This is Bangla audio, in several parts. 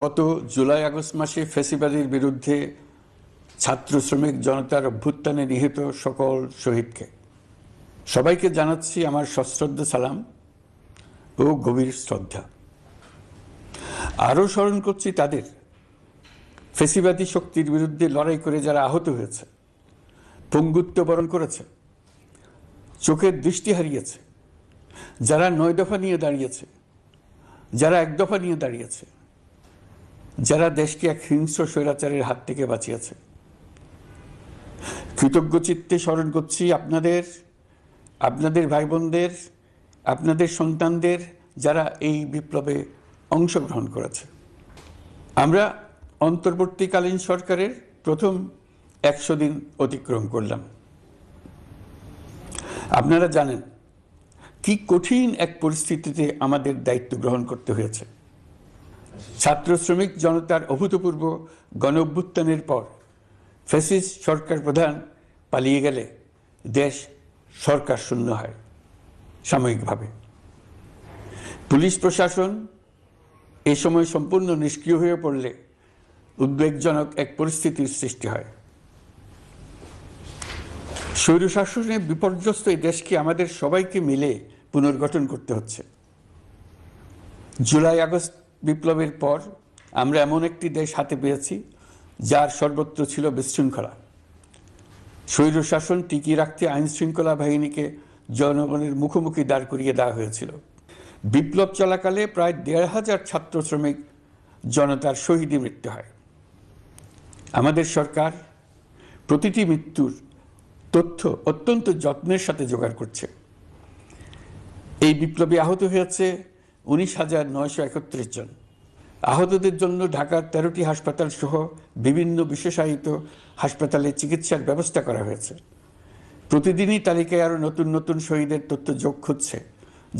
গত জুলাই আগস্ট মাসে ফ্যাসিবাদের বিরুদ্ধে ছাত্র শ্রমিক জনতার অভ্যুত্থানে নিহত সকল শহীদকে সবাইকে জানাচ্ছি আমার সশ্রদ্ধ সালাম ও গভীর শ্রদ্ধা। আরও স্মরণ করছি তাদের ফ্যাসিবাদী শক্তির বিরুদ্ধে লড়াই করে যারা আহত হয়েছে, পঙ্গুত্ব বরণ করেছে, চোখের দৃষ্টি হারিয়েছে, যারা 9 দফা নিয়ে দাঁড়িয়েছে, যারা 1 দফা নিয়ে দাঁড়িয়েছে, যারা দেশকে এক হিংস্র স্বৈরাচারের হাত থেকে বাঁচিয়েছে। কৃতজ্ঞ চিত্তে স্মরণ করছি আপনাদের ভাই বোনদের, আপনাদের সন্তানদের যারা এই বিপ্লবে অংশগ্রহণ করেছে। আমরা অন্তর্বর্তীকালীন সরকারের প্রথম 100 দিন অতিক্রম করলাম। আপনারা জানেন কি কঠিন এক পরিস্থিতিতে আমাদের দায়িত্ব গ্রহণ করতে হয়েছে। ছাত্র শ্রমিক জনতার অভূতপূর্ব গণ অভ্যুত্থানের পর ফ্যাসিস্ট সরকার প্রধান পালিয়ে গেলে দেশ সরকার শূন্য হয় সাময়িকভাবে। পুলিশ প্রশাসন এ সময় সম্পূর্ণ নিষ্ক্রিয় হয়ে পড়লে উদ্বেগজনক এক পরিস্থিতির সৃষ্টি হয়। স্বৈরশাসনে বিপর্যস্ত এই দেশকে আমাদের সবাইকে মিলে পুনর্গঠন করতে হচ্ছে। জুলাই আগস্ট বিপ্লবের পর আমরা এমন একটি দেশ হাতে পেয়েছি যার সর্বত্র ছিল বিশৃঙ্খলা। স্বৈরশাসন টিকিয়ে রাখতে আইন শৃঙ্খলা বাহিনীকে জনগণের মুখোমুখি দাঁড় করিয়ে দেওয়া হয়েছিল। বিপ্লব চলাকালে প্রায় 1,500 ছাত্র শ্রমিক জনতার শহীদে মৃত্যু হয়। আমাদের সরকার প্রতিটি মৃত্যুর তথ্য অত্যন্ত যত্নের সাথে জোগাড় করছে। এই বিপ্লবে আহত হয়েছে 19,931 জন। আহতদের জন্য ঢাকার 13টি হাসপাতাল সহ বিভিন্ন বিশেষায়িত হাসপাতালে চিকিৎসার ব্যবস্থা করা হয়েছে। প্রতিদিনই তালিকায় আরও নতুন নতুন শহীদের তথ্য যোগ হচ্ছে,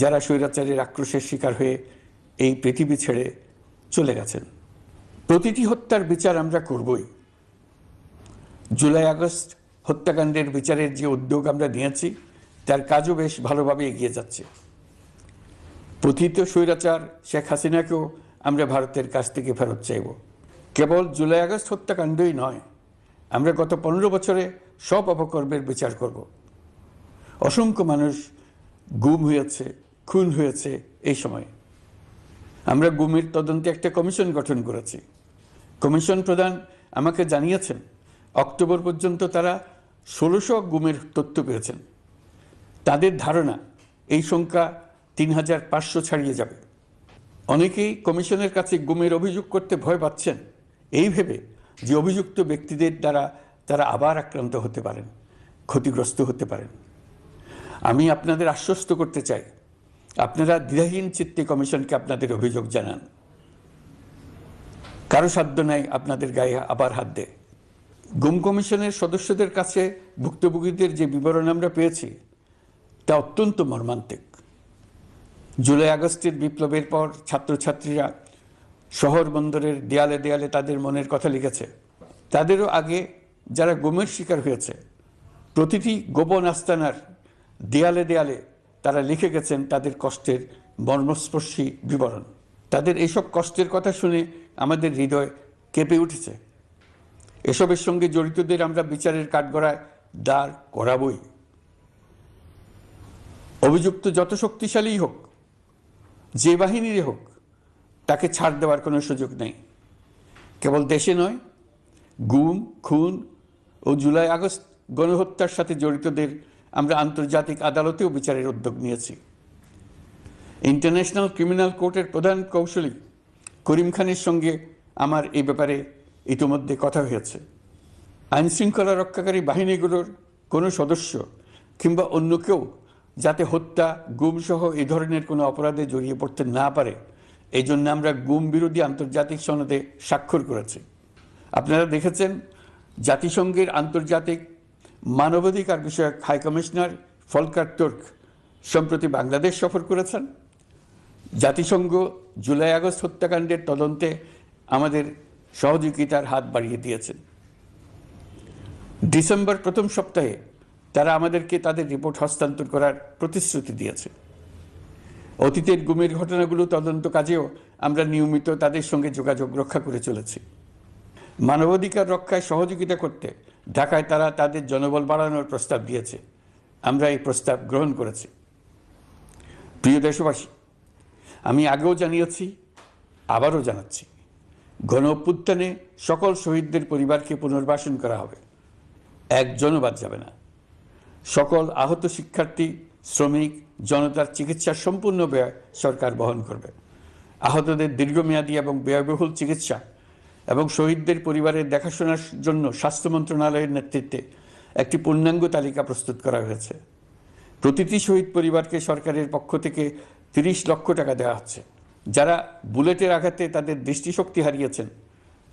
যারা স্বৈরাচারের আক্রোশের শিকার হয়ে এই পৃথিবী ছেড়ে চলে গেছেন। প্রতিটি হত্যার বিচার আমরা করবই। জুলাই আগস্ট হত্যাকাণ্ডের বিচারের যে উদ্যোগ আমরা নিয়েছি তার কাজও বেশ ভালোভাবে এগিয়ে যাচ্ছে। পতিত স্বৈরাচার শেখ হাসিনাকেও আমরা ভারতের কাছ থেকে ফেরত চাইব। কেবল জুলাই আগস্ট হত্যাকাণ্ডই নয়, আমরা গত 15 বছরে সব অপকর্মের বিচার করব। অসংখ্য মানুষ গুম হয়েছে, খুন হয়েছে। এই সময় আমরা গুমের তদন্তে একটা কমিশন গঠন করেছি। কমিশন প্রধান আমাকে জানিয়েছেন অক্টোবর পর্যন্ত তারা 1600 গুমের তথ্য পেয়েছেন। তাদের ধারণা এই সংখ্যা 3,500 ছাড়িয়ে যাবে। অনেকেই কমিশনের কাছে গুমের অভিযোগ করতে ভয় পাচ্ছেন এই ভেবে যে অভিযুক্ত ব্যক্তিদের দ্বারা তারা আবার আক্রান্ত হতে পারেন, ক্ষতিগ্রস্ত হতে পারেন। আমি আপনাদের আশ্বস্ত করতে চাই, আপনারা দ্বিধাহীন চিত্তে কমিশনকে আপনাদের অভিযোগ জানান। কারো সাধ্য নাই আপনাদের গায়ে আবার হাত দেয়। গুম কমিশনের সদস্যদের কাছে ভুক্তভোগীদের যে বিবরণ আমরা পেয়েছি তা অত্যন্ত মর্মান্তিক। জুলাই আগস্টের বিপ্লবের পর ছাত্রছাত্রীরা শহর বন্দরের দেয়ালে দেয়ালে তাদের মনের কথা লিখেছে। তাদেরও আগে যারা গুমের শিকার হয়েছে প্রতিটি গোপন আস্তানার দেয়ালে দেয়ালে তারা লিখে গেছেন তাদের কষ্টের মর্মস্পর্শী বিবরণ। তাদের এইসব কষ্টের কথা শুনে আমাদের হৃদয় কেঁপে উঠেছে। এসবের সঙ্গে জড়িতদের আমরা বিচারের কাঠগড়ায় দাঁড় করাবই। অভিযুক্ত যত শক্তিশালী হোক, যে বাহিনীরই হোক, তাকে ছাড় দেওয়ার কোনো সুযোগ নেই। কেবল দেশে নয়, গুম, খুন ও জুলাই আগস্ট গণহত্যার সাথে জড়িতদের আমরা আন্তর্জাতিক আদালতেও বিচারের উদ্যোগ নিয়েছি। ইন্টারন্যাশনাল ক্রিমিনাল কোর্টের প্রধান কৌশলী করিম খানের সঙ্গে আমার এই ব্যাপারে ইতিমধ্যে কথা হয়েছে। আইন শৃঙ্খলা রক্ষাকারী বাহিনীগুলোর কোনো সদস্য কিংবা অন্য কেউ যাতে হত্যা, গুম সহ এই ধরনের কোনো অপরাধে জড়িয়ে পড়তে না পারে, এই জন্য আমরা গুম বিরোধী আন্তর্জাতিক সনদে স্বাক্ষর করেছি। আপনারা দেখেছেন জাতিসংঘের আন্তর্জাতিক মানবাধিকার বিষয়ক হাই কমিশনার ফলকার তুর্ক সম্প্রতি বাংলাদেশ সফর করেছেন। জাতিসংঘ জুলাই আগস্ট হত্যাকাণ্ডের তদন্তে আমাদের সহযোগিতার হাত বাড়িয়ে দিয়েছেন। ডিসেম্বর প্রথম সপ্তাহে তারা আমাদেরকে তাদের রিপোর্ট হস্তান্তর করার প্রতিশ্রুতি দিয়েছে। অতীতের গুমের ঘটনাগুলো তদন্ত কাজেও আমরা নিয়মিত তাদের সঙ্গে যোগাযোগ রক্ষা করে চলেছি। মানবাধিকার রক্ষায় সহযোগিতা করতে ঢাকায় তারা তাদের জনবল বাড়ানোর প্রস্তাব দিয়েছে। আমরা এই প্রস্তাব গ্রহণ করেছি। প্রিয় দেশবাসী, আমি আগেও জানিয়েছি, আবারও জানাচ্ছি, গণ অভ্যুত্থানে সকল শহীদদের পরিবারকে পুনর্বাসন করা হবে, একজনও বাদ যাবে না। সকল আহত শিক্ষার্থী, শ্রমিক, জনতার চিকিৎসার সম্পূর্ণ ব্যয় সরকার বহন করবে। আহতদের দীর্ঘমেয়াদী এবং ব্যয়বহুল চিকিৎসা এবং শহীদদের পরিবারের দেখাশোনার জন্য স্বাস্থ্য মন্ত্রণালয়ের নেতৃত্বে একটি পূর্ণাঙ্গ তালিকা প্রস্তুত করা হয়েছে। প্রতিটি শহীদ পরিবারকে সরকারের পক্ষ থেকে 30 লক্ষ টাকা দেওয়া হচ্ছে। যারা বুলেটের আঘাতে তাদের দৃষ্টিশক্তি হারিয়েছেন,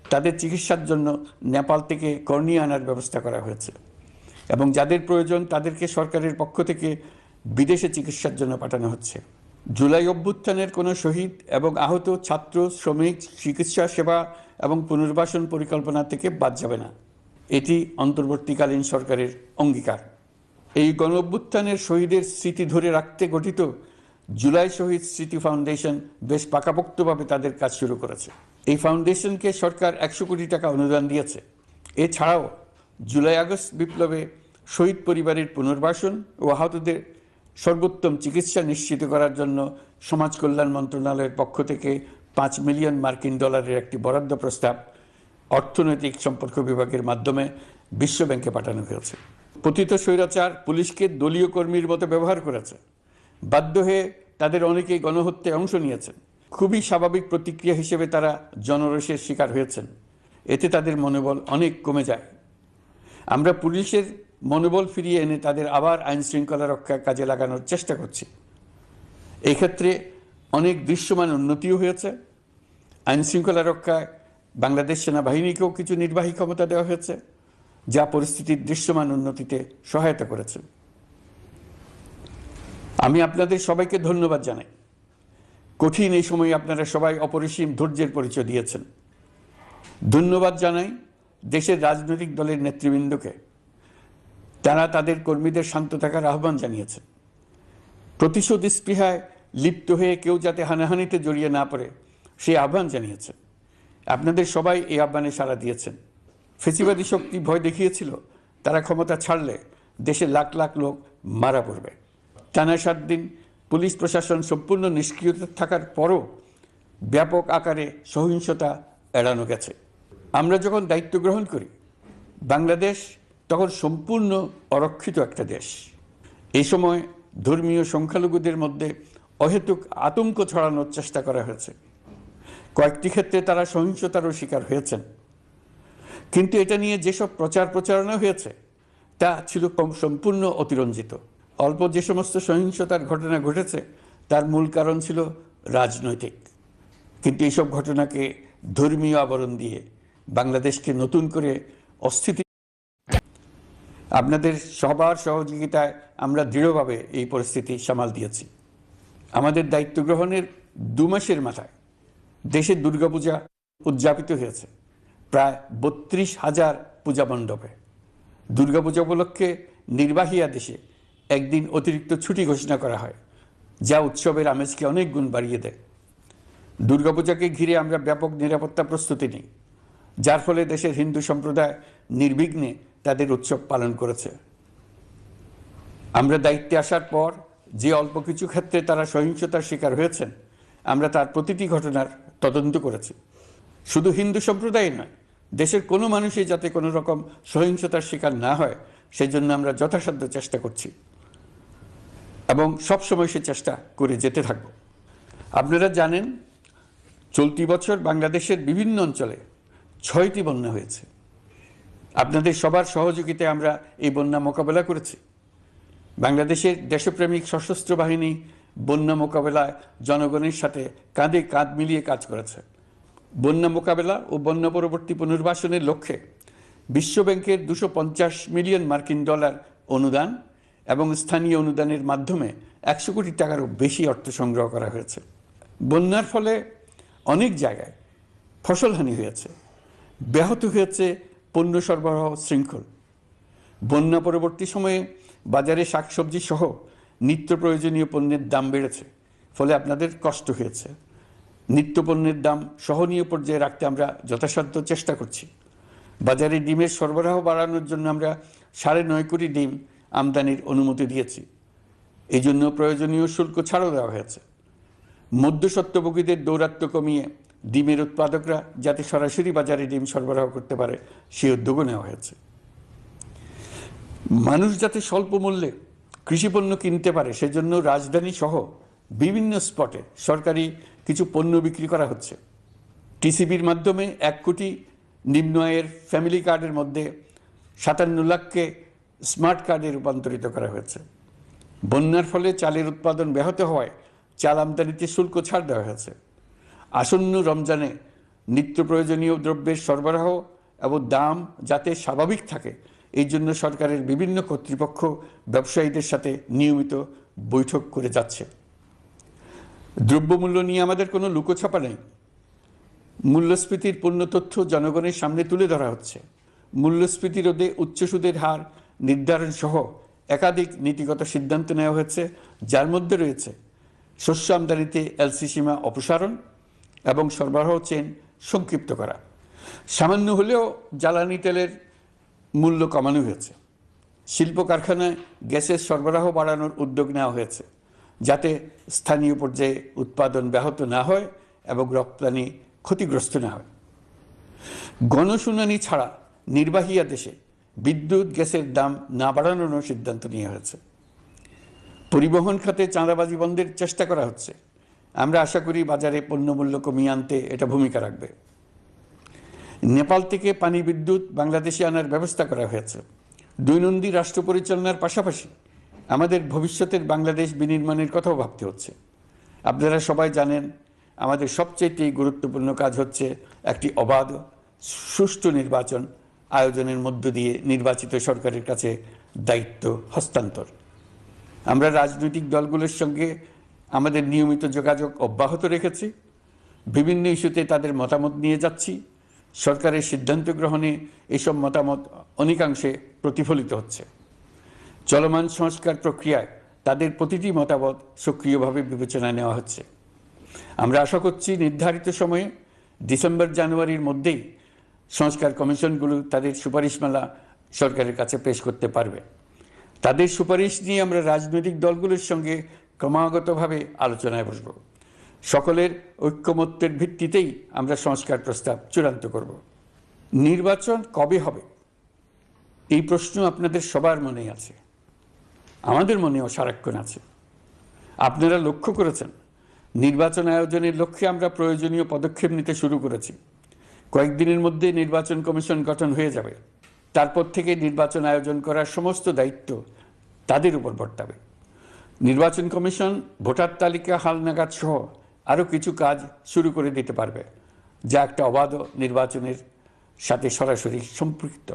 তাদের চিকিৎসার জন্য নেপাল থেকে কর্নিয়া আনার ব্যবস্থা করা হয়েছে এবং যাদের প্রয়োজন তাদেরকে সরকারের পক্ষ থেকে বিদেশে চিকিৎসার জন্য পাঠানো হচ্ছে। জুলাই অভ্যুত্থানের কোনো শহীদ এবং আহত ছাত্র, শ্রমিক চিকিৎসা সেবা এবং পুনর্বাসন পরিকল্পনা থেকে বাদ যাবে না। এটি অন্তর্বর্তীকালীন সরকারের অঙ্গীকার। এই গণ অভ্যুত্থানের শহীদের স্মৃতি ধরে রাখতে গঠিত জুলাই শহীদ স্মৃতি ফাউন্ডেশন বেশ পাকাপোক্তভাবে তাদের কাজ শুরু করেছে। এই ফাউন্ডেশনকে সরকার 100 কোটি টাকা অনুদান দিয়েছে। এছাড়াও জুলাই আগস্ট বিপ্লবে শহীদ পরিবারের পুনর্বাসন ও আহতদের সর্বোত্তম চিকিৎসা নিশ্চিত করার জন্য সমাজ কল্যাণ মন্ত্রণালয়ের পক্ষ থেকে $5 মিলিয়ন একটি বরাদ্দ প্রস্তাব অর্থনৈতিক সম্পর্ক বিভাগের মাধ্যমে বিশ্ব ব্যাংকে পাঠানো হয়েছে। পতিত স্বৈরাচার পুলিশকে দলীয় কর্মীর মতো ব্যবহার করেছে। বাধ্য হয়ে তাদের অনেকেই গণহত্যায় অংশ নিয়েছেন। খুবই স্বাভাবিক প্রতিক্রিয়া হিসেবে তারা জনরোষের শিকার হয়েছেন। এতে তাদের মনোবল অনেক কমে যায়। আমরা পুলিশের মনোবল ফিরিয়ে এনে তাদের আবার আইন শৃঙ্খলা রক্ষায় কাজে লাগানোর চেষ্টা করছি। এক্ষেত্রে অনেক দৃশ্যমান উন্নতিও হয়েছে। আইন শৃঙ্খলা রক্ষায় বাংলাদেশ সেনাবাহিনীকেও কিছু নির্বাহী ক্ষমতা দেওয়া হয়েছে, যা পরিস্থিতির দৃশ্যমান উন্নতিতে সহায়তা করেছে। আমি আপনাদের সবাইকে ধন্যবাদ জানাই। কঠিন এই সময়ে আপনারা সবাই অপরিসীম ধৈর্যের পরিচয় দিয়েছেন। ধন্যবাদ জানাই দেশের রাজনৈতিক দলের নেতৃবৃন্দকে। তারা তাদের কর্মীদের শান্ত থাকার আহ্বান জানিয়েছেন। প্রতিশোধ স্পৃহায় লিপ্ত হয়ে কেউ যাতে হানাহানিতে জড়িয়ে না পড়ে সেই আহ্বান জানিয়েছেন। আপনাদের সবাই এই আহ্বানে সাড়া দিয়েছেন। ফেসিবাদী শক্তি ভয় দেখিয়েছিল তারা ক্ষমতা ছাড়লে দেশে লাখ লাখ লোক মারা পড়বে। টানা 7 দিন পুলিশ প্রশাসন সম্পূর্ণ নিষ্ক্রিয় থাকার পরও ব্যাপক আকারে সহিংসতা এড়ানো গেছে। আমরা যখন দায়িত্ব গ্রহণ করি, বাংলাদেশ তখন সম্পূর্ণ অরক্ষিত একটা দেশ। এই সময় ধর্মীয় সংখ্যালঘুদের মধ্যে অহেতুক আতঙ্ক ছড়ানোর চেষ্টা করা হয়েছে। কয়েকটি ক্ষেত্রে তারা সহিংসতারও শিকার হয়েছেন। কিন্তু এটা নিয়ে যেসব প্রচারণা হয়েছে তা ছিল সম্পূর্ণ অতিরঞ্জিত। অল্প যে সমস্ত সহিংসতার ঘটনা ঘটেছে তার মূল কারণ ছিল রাজনৈতিক। কিন্তু এইসব ঘটনাকে ধর্মীয় আবরণ দিয়ে বাংলাদেশকে নতুন করে অস্থিতি। আপনাদের সবার সহযোগিতায় আমরা দৃঢ়ভাবে এই পরিস্থিতি সামাল দিয়েছি। আমাদের দায়িত্ব গ্রহণের 2 মাসের মাথায় দেশে দুর্গাপূজা উদযাপিত হয়েছে প্রায় 32,000 পূজা মণ্ডপে। দুর্গাপূজা উপলক্ষে নির্বাহী আদেশে একদিন অতিরিক্ত ছুটি ঘোষণা করা হয়, যা উৎসবের আমেজকে অনেক গুণ বাড়িয়ে দেয়। দুর্গাপূজাকে ঘিরে আমরা ব্যাপক নিরাপত্তা প্রস্তুতি নিই, যার ফলে দেশের হিন্দু সম্প্রদায় নির্বিঘ্নে তাদের উৎসব পালন করেছে। আমরা দায়িত্বে আসার পর যে অল্প কিছু ক্ষেত্রে তারা সহিংসতার শিকার হয়েছেন, আমরা তার প্রতিটি ঘটনার তদন্ত করেছি। শুধু হিন্দু সম্প্রদায় নয়, দেশের কোনো মানুষই যাতে কোনো রকম সহিংসতার শিকার না হয় সেই জন্য আমরা যথাসাধ্য চেষ্টা করছি এবং সবসময় সে চেষ্টা করে যেতে থাকব। আপনারা জানেন, চলতি বছর বাংলাদেশের বিভিন্ন অঞ্চলে 6টি বন্যা হয়েছে। আপনাদের সবার সহযোগিতায় আমরা এই বন্যা মোকাবেলা করেছি। বাংলাদেশের দেশপ্রেমিক সশস্ত্র বাহিনী বন্যা মোকাবেলায় জনগণের সাথে কাঁধে কাঁধ মিলিয়ে কাজ করেছে। বন্যা মোকাবেলা ও বন্যা পরবর্তী পুনর্বাসনের লক্ষ্যে বিশ্বব্যাংকের $250 মিলিয়ন অনুদান এবং স্থানীয় অনুদানের মাধ্যমে 100 কোটি টাকারও বেশি অর্থ সংগ্রহ করা হয়েছে। বন্যার ফলে অনেক জায়গায় ফসলহানি হয়েছে, ব্যাহত হয়েছে পণ্য সরবরাহ শৃঙ্খল। বন্যা পরবর্তী সময়ে বাজারে শাকসবজি সহ নিত্য প্রয়োজনীয় পণ্যের দাম বেড়েছে, ফলে আপনাদের কষ্ট হয়েছে। নিত্যপণ্যের দাম সহনীয় পর্যায়ে রাখতে আমরা যথাসাধ্য চেষ্টা করছি। বাজারে ডিমের সরবরাহ বাড়ানোর জন্য আমরা 9.5 কোটি ডিম আমদানির অনুমতি দিয়েছি। এই জন্য প্রয়োজনীয় শুল্ক ছাড়ও দেওয়া হয়েছে। মধ্যস্বত্বভোগীদের দৌরাত্ম্য কমিয়ে ডিমের উৎপাদকরা যাতে সরাসরি বাজারে ডিম সরবরাহ করতে পারে সেই উদ্যোগও নেওয়া হয়েছে। মানুষ যাতে স্বল্প মূল্যে কৃষিপণ্য কিনতে পারে সেজন্য রাজধানী সহ বিভিন্ন স্পটে সরকারি কিছু পণ্য বিক্রি করা হচ্ছে। টিসিবির মাধ্যমে 1 কোটি নিম্ন আয়ের ফ্যামিলি কার্ডের মধ্যে 57 লাখকে স্মার্ট কার্ডে রূপান্তরিত করা হয়েছে। বন্যার ফলে চালের উৎপাদন ব্যাহত হওয়ায় চাল আমদানিতে শুল্ক ছাড় দেওয়া হয়েছে। আসন্ন রমজানে নিত্য প্রয়োজনীয় দ্রব্যের সরবরাহ এবং দাম যাতে স্বাভাবিক থাকে এই জন্য সরকারের বিভিন্ন কর্তৃপক্ষ ব্যবসায়ীদের সাথে নিয়মিত বৈঠক করে যাচ্ছে। দ্রব্যমূল্য নিয়ে আমাদের কোনো লুকোছাপা নেই। মূল্যস্ফীতির পূর্ণ তথ্য জনগণের সামনে তুলে ধরা হচ্ছে। মূল্যস্ফীতি রোধে উচ্চ সুদের হার নির্ধারণ সহ একাধিক নীতিগত সিদ্ধান্ত নেওয়া হয়েছে, যার মধ্যে রয়েছে শস্য আমদানিতে এলসি সীমা অপসারণ এবং সরবরাহ চেইন সংক্ষিপ্ত করা। সামান্য হলেও জ্বালানি তেলের মূল্য কমানো হয়েছে। শিল্প কারখানায় গ্যাসের সরবরাহ বাড়ানোর উদ্যোগ নেওয়া হয়েছে যাতে স্থানীয় পর্যায়ে উৎপাদন ব্যাহত না হয় এবং রপ্তানি ক্ষতিগ্রস্ত না হয়। গণশুনানি ছাড়া নির্বাহী আদেশে বিদ্যুৎ গ্যাসের দাম না বাড়ানোর সিদ্ধান্ত নেওয়া হয়েছে। পরিবহন খাতে চাঁদাবাজি বন্ধের চেষ্টা করা হচ্ছে। আমরা আশা করি বাজারে পণ্যমূল্য কমিয়ে আনতে এটা ভূমিকা রাখবে। নেপাল থেকে পানি বিদ্যুৎ বাংলাদেশে আনার ব্যবস্থা করা হয়েছে। দৈনন্দিন রাষ্ট্র পরিচালনার পাশাপাশি আমাদের ভবিষ্যতের বাংলাদেশ বিনির্মাণের কথাও ভাবতে হচ্ছে। আপনারা সবাই জানেন আমাদের সবচেয়ে গুরুত্বপূর্ণ কাজ হচ্ছে একটি অবাধ সুষ্ঠু নির্বাচন আয়োজনের মধ্য দিয়ে নির্বাচিত সরকারের কাছে দায়িত্ব হস্তান্তর। আমরা রাজনৈতিক দলগুলোর সঙ্গে আমাদের নিয়মিত যোগাযোগ অব্যাহত রেখেছি। বিভিন্ন ইস্যুতে তাদের মতামত নিয়ে যাচ্ছি। সরকারের সিদ্ধান্ত গ্রহণে এসব মতামত অনেকাংশে প্রতিফলিত হচ্ছে। চলমান সংস্কার প্রক্রিয়ায় তাদের প্রতিটি মতামত সক্রিয়ভাবে বিবেচনায় নেওয়া হচ্ছে। আমরা আশা করছি নির্ধারিত সময়ে ডিসেম্বর-জানুয়ারির মধ্যেই সংস্কার কমিশনগুলো তাদের সুপারিশমালা সরকারের কাছে পেশ করতে পারবে। তাদের সুপারিশ নিয়ে আমরা রাজনৈতিক দলগুলোর সঙ্গে ক্রমাগতভাবে আলোচনায় বসব। সকলের ঐক্যমত্যের ভিত্তিতেই আমরা সংস্কার প্রস্তাব চূড়ান্ত করব। নির্বাচন কবে হবে এই প্রশ্ন আপনাদের সবার মনেই আছে, আমাদের মনেও সারাক্ষণ আছে। আপনারা লক্ষ্য করেছেন নির্বাচন আয়োজনের লক্ষ্যে আমরা প্রয়োজনীয় পদক্ষেপ নিতে শুরু করেছি। কয়েকদিনের মধ্যে নির্বাচন কমিশন গঠন হয়ে যাবে। তারপর থেকে নির্বাচন আয়োজন করার সমস্ত দায়িত্ব তাদের উপর বর্তাবে। নির্বাচন কমিশন ভোটার তালিকা হালনাগাদ সহ আরও কিছু কাজ শুরু করে দিতে পারবে, যা একটা অবাধ নির্বাচনের সাথে সরাসরি সম্পৃক্ত।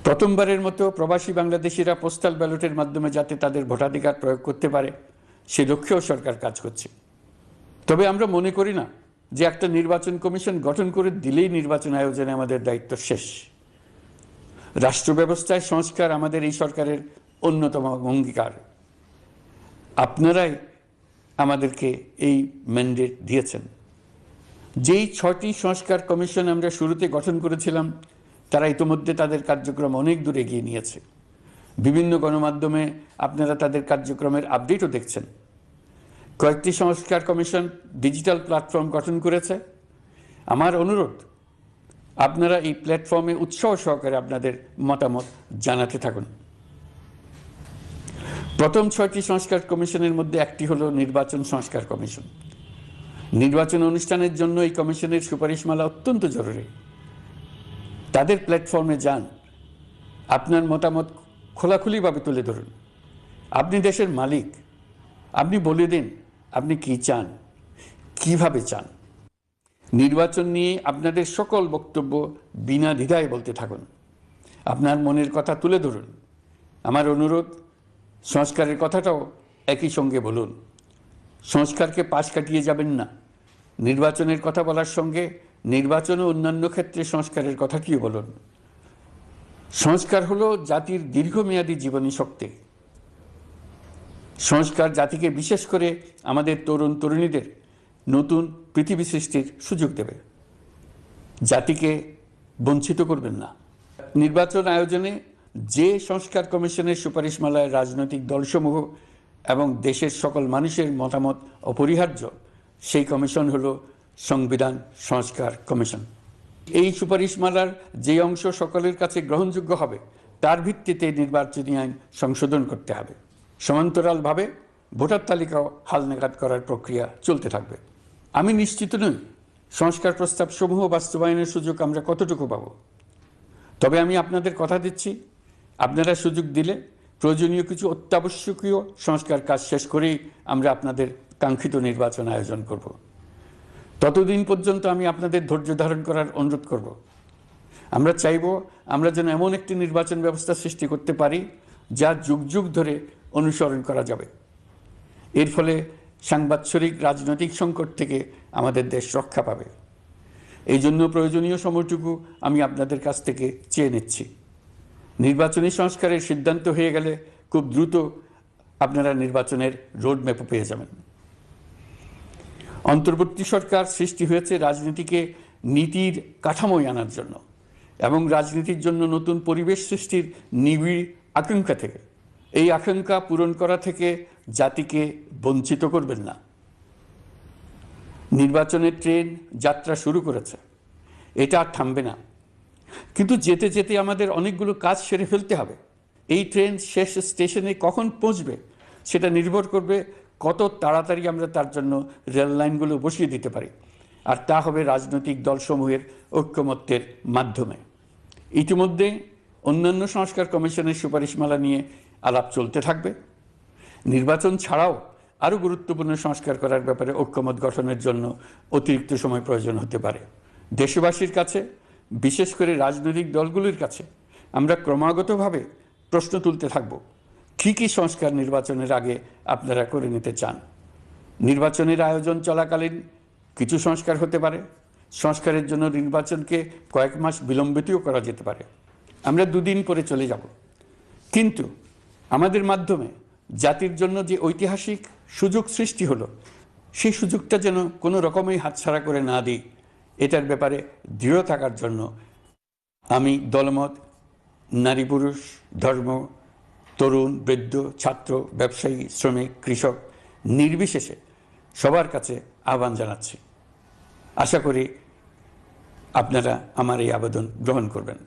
প্রথমবারের মতো প্রবাসী বাংলাদেশিরা পোস্টাল ব্যালটের মাধ্যমে যাতে তাদের ভোটাধিকার প্রয়োগ করতে পারে সে লক্ষ্যেও সরকার কাজ করছে। তবে আমরা মনে করি না যে একটা নির্বাচন কমিশন গঠন করে দিলেই নির্বাচন আয়োজনে আমাদের দায়িত্ব শেষ। রাষ্ট্র ব্যবস্থায় সংস্কার আমাদের এই সরকারের অন্যতম অঙ্গীকার। আপনারাই আমাদেরকে এই ম্যান্ডেট দিয়েছেন। যেই 6টি সংস্কার কমিশন আমরা শুরুতে গঠন করেছিলাম তারা ইতিমধ্যে তাদের কার্যক্রম অনেক দূর এগিয়ে নিয়েছে। বিভিন্ন গণমাধ্যমে আপনারা তাদের কার্যক্রমের আপডেটও দেখছেন। কয়েকটি সংস্কার কমিশন ডিজিটাল প্ল্যাটফর্ম গঠন করেছে। আমার অনুরোধ আপনারা এই প্ল্যাটফর্মে উৎসাহ সহকারে আপনাদের মতামত জানাতে থাকুন। প্রথম 6টি সংস্কার কমিশনের মধ্যে একটি হলো নির্বাচন সংস্কার কমিশন। নির্বাচন অনুষ্ঠানের জন্য এই কমিশনের সুপারিশমালা অত্যন্ত জরুরি। তাদের প্ল্যাটফর্মে যান, আপনার মতামত খোলাখুলিভাবে তুলে ধরুন। আপনি দেশের মালিক, আপনি বলে দিন আপনি কি চান, কিভাবে চান। নির্বাচন নিয়ে আপনাদের সকল বক্তব্য বিনা দ্বিধায় বলতে থাকুন। আপনার মনের কথা তুলে ধরুন। আমার অনুরোধ সংস্কারের কথাটাও একই সঙ্গে বলুন। সংস্কারকে পাশ কাটিয়ে যাবেন না। নির্বাচনের কথা বলার সঙ্গে নির্বাচন ও অন্যান্য ক্ষেত্রে সংস্কারের কথাটিও বলুন। সংস্কার হলো জাতির দীর্ঘমেয়াদী জীবনী শক্তি। সংস্কার জাতিকে বিশেষ করে আমাদের তরুণ তরুণীদের নতুন পৃথিবী সৃষ্টির সুযোগ দেবে। জাতিকে বঞ্চিত করবেন না। নির্বাচন আয়োজনে যে সংস্কার কমিশনের সুপারিশমালায় রাজনৈতিক দলসমূহ এবং দেশের সকল মানুষের মতামত অপরিহার্য, সেই কমিশন হলো সংবিধান সংস্কার কমিশন। এই সুপারিশমালার যে অংশ সকলের কাছে গ্রহণযোগ্য হবে তার ভিত্তিতে নির্বাচনী আইন সংশোধন করতে হবে। সমান্তরালভাবে ভোটার তালিকাও হালনাগাদ করার প্রক্রিয়া চলতে থাকবে। আমি নিশ্চিত নই সংস্কার প্রস্তাবসমূহ বাস্তবায়নের সুযোগ আমরা কতটুকু পাব, তবে আমি আপনাদের কথা দিচ্ছি, আপনারা সুযোগ দিলে প্রয়োজনীয় কিছু অত্যাবশ্যকীয় সংস্কার কাজ শেষ করেই আমরা আপনাদের কাঙ্ক্ষিত নির্বাচন আয়োজন করব। ততদিন পর্যন্ত আমি আপনাদের ধৈর্য ধারণ করার অনুরোধ করব। আমরা চাইব আমরা যেন এমন একটি নির্বাচন ব্যবস্থা সৃষ্টি করতে পারি যা যুগ যুগ ধরে অনুসরণ করা যাবে। এর ফলে সাংবৎসরিক রাজনৈতিক সংকট থেকে আমাদের দেশ রক্ষা পাবে। এই জন্য প্রয়োজনীয় সময়টুকু আমি আপনাদের কাছ থেকে চেয়ে নিচ্ছি। নির্বাচনী সংস্কারের সিদ্ধান্ত হয়ে গেলে খুব দ্রুত আপনারা নির্বাচনের রোডম্যাপও পেয়ে যাবেন। অন্তর্বর্তী সরকার সৃষ্টি হয়েছে রাজনীতিকে নীতির কাঠামোয় আনার জন্য এবং রাজনীতির জন্য নতুন পরিবেশ সৃষ্টির নিবিড় আকাঙ্ক্ষা থেকে। এই আকাঙ্ক্ষা পূরণ করা থেকে জাতিকে বঞ্চিত করবেন না। নির্বাচনের ট্রেন যাত্রা শুরু করেছে, এটা আর থামবে না, কিন্তু যেতে যেতে আমাদের অনেকগুলো কাজ সেরে ফেলতে হবে। এই ট্রেন শেষ স্টেশনে কখন পৌঁছবে সেটা নির্ভর করবে কত তাড়াতাড়ি আমরা তার জন্য রেল লাইনগুলো বসিয়ে দিতে পারি, আর তা হবে রাজনৈতিক দলসমূহের ঐক্যমত্যের মাধ্যমে। ইতিমধ্যে অন্যান্য সংস্কার কমিশনের সুপারিশমালা নিয়ে আলাপ চলতে থাকবে। নির্বাচন ছাড়াও আরও গুরুত্বপূর্ণ সংস্কার করার ব্যাপারে ঐক্যমত গঠনের জন্য অতিরিক্ত সময় প্রয়োজন হতে পারে। দেশবাসীর কাছে, বিশেষ করে রাজনৈতিক দলগুলির কাছে আমরা ক্রমাগতভাবে প্রশ্ন তুলতে থাকব, কী কী সংস্কার নির্বাচনের আগে আপনারা করে নিতে চান। নির্বাচনের আয়োজন চলাকালীন কিছু সংস্কার হতে পারে, সংস্কারের জন্য নির্বাচনকে কয়েক মাস বিলম্বিতও করা যেতে পারে। আমরা দুদিন পরে চলে যাব, কিন্তু আমাদের মাধ্যমে জাতির জন্য যে ঐতিহাসিক সুযোগ সৃষ্টি হলো, সেই সুযোগটা যেন কোনো রকমেই হাতছাড়া করে না দিই, এটার ব্যাপারে দৃঢ় থাকার জন্য আমি দলমত, নারী পুরুষ, ধর্ম, তরুণ, বৃদ্ধ, ছাত্র, ব্যবসায়ী, শ্রমিক, কৃষক নির্বিশেষে সবার কাছে আহ্বান জানাচ্ছি। আশা করি আপনারা আমার এই আবেদন গ্রহণ করবেন।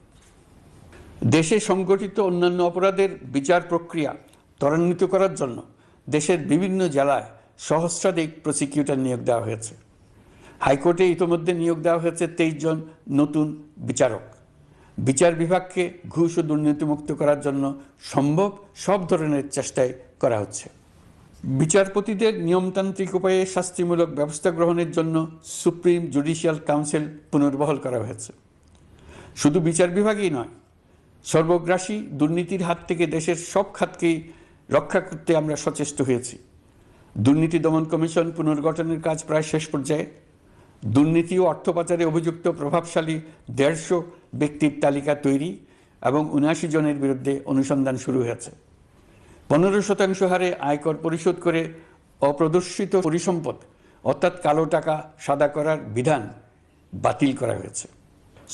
দেশে সংগঠিত অন্যান্য অপরাধের বিচার প্রক্রিয়া ত্বরান্বিত করার জন্য দেশের বিভিন্ন জেলায় সহস্রাধিক প্রসিকিউটর নিয়োগ দেওয়া হয়েছে। হাইকোর্টে ইতিমধ্যে নিয়োগ দেওয়া হয়েছে 23 জন নতুন বিচারক। বিচার বিভাগকে ঘুষ ও দুর্নীতিমুক্ত করার জন্য সম্ভব সব ধরনের চেষ্টাই করা হচ্ছে। বিচারপতিদের নিয়মতান্ত্রিক উপায়ে শাস্তিমূলক ব্যবস্থা গ্রহণের জন্য সুপ্রিম জুডিশিয়াল কাউন্সিল পুনর্বহাল করা হয়েছে। শুধু বিচার বিভাগই নয়, সর্বগ্রাসী দুর্নীতির হাত থেকে দেশের সব খাতকেই রক্ষা করতে আমরা সচেষ্ট হয়েছি। দুর্নীতি দমন কমিশন পুনর্গঠনের কাজ প্রায় শেষ পর্যায়ে। দুর্নীতি ও অর্থ পাচারে অভিযুক্ত প্রভাবশালী 150 ব্যক্তির তালিকা তৈরি এবং 79 জনের বিরুদ্ধে অনুসন্ধান শুরু হয়েছে। 15% হারে আয়কর পরিশোধ করে অপ্রদর্শিত পরিসম্পদ অর্থাৎ কালো টাকা সাদা করার বিধান বাতিল করা হয়েছে।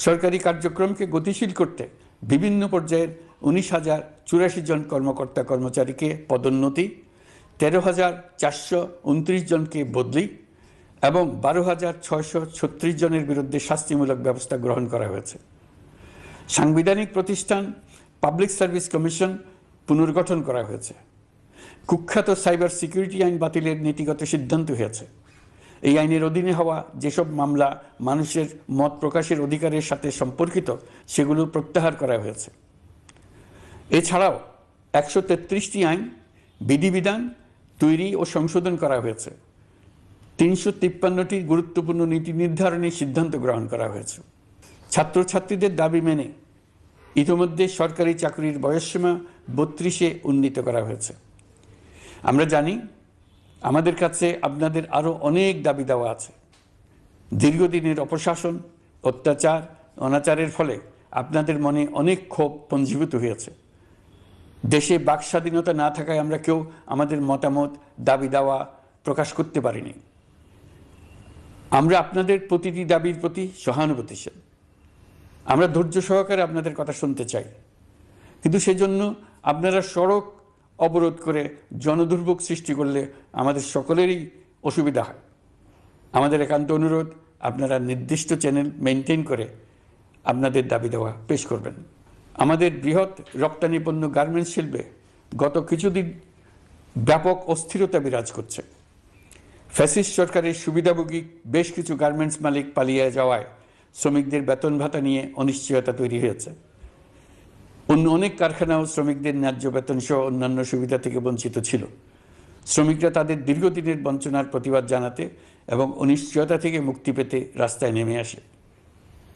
সরকারি কার্যক্রমকে গতিশীল করতে বিভিন্ন পর্যায়ের 19,084 জন কর্মকর্তা কর্মচারীকে পদোন্নতি, 13,429 জনকে বদলি এবং 12,636 জনের বিরুদ্ধে শাস্তিমূলক ব্যবস্থা গ্রহণ করা হয়েছে। সাংবিধানিক প্রতিষ্ঠান পাবলিক সার্ভিস কমিশন পুনর্গঠন করা হয়েছে। কুখ্যাত সাইবার সিকিউরিটি আইন বাতিলের নীতিগত সিদ্ধান্ত হয়েছে। এই আইনের অধীনে হওয়া যেসব মামলা মানুষের মত প্রকাশের অধিকারের সাথে সম্পর্কিত সেগুলো প্রত্যাহার করা হয়েছে। এছাড়াও 133টি আইন বিধিবিধান তৈরি ও সংশোধন করা হয়েছে। 353টি গুরুত্বপূর্ণ নীতি নির্ধারণী সিদ্ধান্ত গ্রহণ করা হয়েছে। ছাত্রছাত্রীদের দাবি মেনে ইতিমধ্যে সরকারি চাকরির বয়সসীমা 32-এ উন্নীত করা হয়েছে। আমরা জানি আমাদের কাছে আপনাদের আরও অনেক দাবি দেওয়া আছে। দীর্ঘদিনের অপশাসন, অত্যাচার, অনাচারের ফলে আপনাদের মনে অনেক ক্ষোভ পঞ্জীভূত হয়েছে। দেশে বাক স্বাধীনতা না থাকায় আমরা কেউ আমাদের মতামত, দাবি দাওয়া প্রকাশ করতে পারিনি। আমরা আপনাদের প্রতিটি দাবির প্রতি সহানুভূতিশীল। আমরা ধৈর্য সহকারে আপনাদের কথা শুনতে চাই, কিন্তু সেজন্য আপনারা সড়ক অবরোধ করে জনদুর্ভোগ সৃষ্টি করলে আমাদের সকলেরই অসুবিধা হয়। আমাদের একান্ত অনুরোধ, আপনারা নির্দিষ্ট চ্যানেল মেনটেন করে আপনাদের দাবি দেওয়া পেশ করবেন। আমাদের বৃহৎ রপ্তানি পণ্য গার্মেন্টস শিল্পে গত কিছুদিন ব্যাপক অস্থিরতা বিরাজ করছে। ফ্যাসিস্ট সরকারের সুবিধাভোগী বেশ কিছু গার্মেন্টস মালিক পালিয়ে যাওয়ায় শ্রমিকদের বেতন ভাতা নিয়ে অনিশ্চয়তা তৈরি হয়েছে। অন্য অনেক কারখানাও শ্রমিকদের ন্যায্য বেতন সহ অন্যান্য সুবিধা থেকে বঞ্চিত ছিল। শ্রমিকরা তাদের দীর্ঘদিনের বঞ্চনার প্রতিবাদ জানাতে এবং অনিশ্চয়তা থেকে মুক্তি পেতে রাস্তায় নেমে আসে।